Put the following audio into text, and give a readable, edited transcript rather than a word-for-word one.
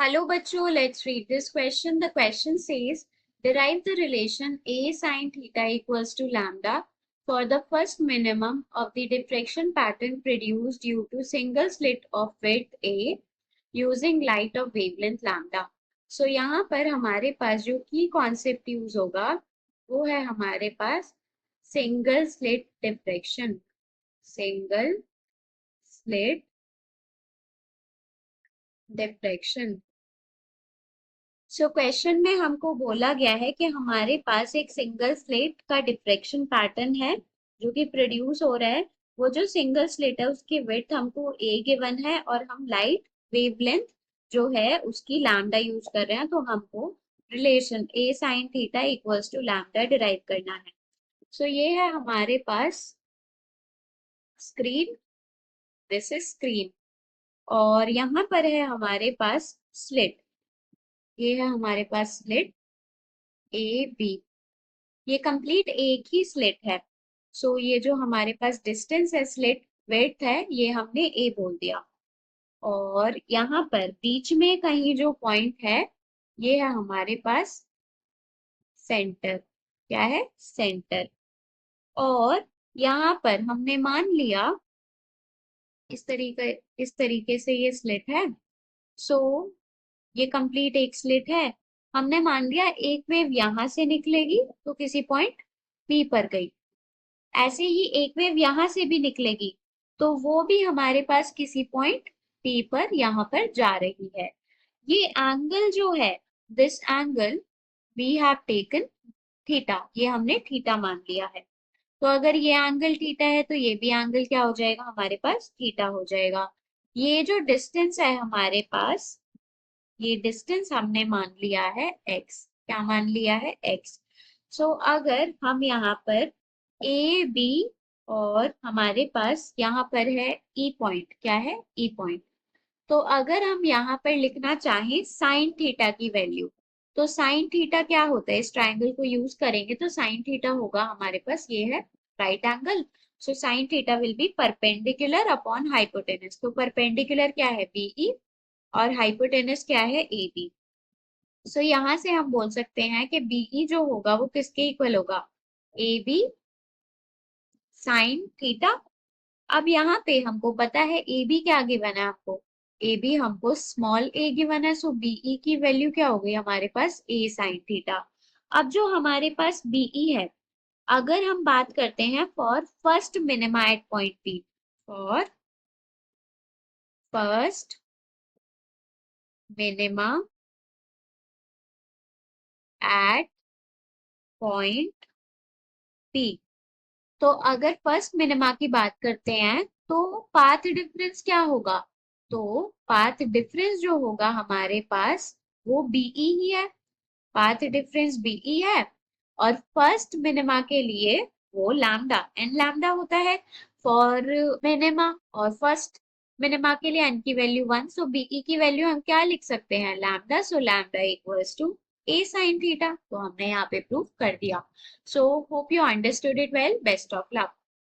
Hello bachcho, let's read this question. The question says, derive the relation A sine theta equals to lambda for the first minimum of the diffraction pattern produced due to single slit of width A using light of wavelength lambda. So यहाँ पर हमारे पास जो की concept use होगा वो है हमारे पास single slit diffraction. Single slit diffraction. So question में हमको बोला गया है कि हमारे पास एक सिंगल स्लिट का डिफ्रेक्शन पैटर्न है जो कि प्रोड्यूस हो रहा है. वो जो सिंगल स्लिट है उसकी विड्थ हमको ए गिवन है और हम लाइट वेवलेंथ जो है उसकी लैम्डा यूज कर रहे हैं. तो हमको relation a sine theta equals to lambda derive करना है. सो ये है हमारे पास स्क्रीन. This is screen. और यहाँ पर है हमारे पास स्लिट. ये है हमारे पास स्लिट ए बी. ये कंप्लीट एक ही स्लिट है. सो ये जो हमारे पास डिस्टेंस है स्लिट विड्थ है ये हमने ए बोल दिया. और यहाँ पर बीच में कहीं जो पॉइंट है ये है हमारे पास सेंटर. क्या है? सेंटर. और यहाँ पर हमने मान लिया इस तरीके से ये स्लिट है. सो ये कंप्लीट एक स्लिट है. हमने मान लिया एक वेव यहां से निकलेगी तो किसी पॉइंट पी पर गई. ऐसे ही एक वेव यहां से भी निकलेगी तो वो भी हमारे पास किसी पॉइंट पी पर यहाँ पर जा रही है. ये एंगल जो है this angle we have taken theta. ये हमने थीटा मान लिया है. तो अगर ये एंगल थीटा है तो ये भी एंगल क्या हो जाएगा? हमारे पास थीटा हो जाएगा. ये जो डिस्टेंस है हमारे पास ये डिस्टेंस हमने मान लिया है x. क्या मान लिया है? x. सो अगर हम यहाँ पर ए बी और हमारे पास यहाँ पर है ई पॉइंट. क्या है? ई पॉइंट. तो अगर हम यहाँ पर लिखना चाहें साइन थीटा की वैल्यू तो साइन थीटा क्या होता है? इस ट्राइंगल को यूज करेंगे तो साइन थीटा होगा हमारे पास ये है right angle. So sine theta will be perpendicular upon hypotenuse. तो परपेंडिकुलर क्या है? बीई और हाइपोटेनस क्या है? A B. सो यहां से हम बोल सकते हैं कि बीई जो होगा वो किसके इक्वल होगा? A b sine theta. अब यहाँ पे हमको पता है ए बी क्या गिवन है आपको? ए बी हमको स्मॉल ए गिवन है. सो बीई की वैल्यू क्या हो गई हमारे पास? ए साइन थीटा. अब जो हमारे पास बीई है अगर हम बात करते हैं for first minima at point P. For first minima at point P. तो अगर फर्स्ट मिनिमा की बात करते हैं तो पाथ डिफरेंस क्या होगा? तो पाथ डिफरेंस जो होगा हमारे पास वो बीई ही है. पाथ डिफरेंस बीई है. और फर्स्ट मिनिमा के लिए वो लैम्डा एन लैम्डा होता है फॉर मिनिमा. और फर्स्ट मिनिमा के लिए एन की वैल्यू 1. सो बीई की वैल्यू हम क्या लिख सकते हैं? Lambda. So lambda equals to a sine theta. तो हमने यहाँ पे प्रूव कर दिया. So hope you understood it well. Best of luck.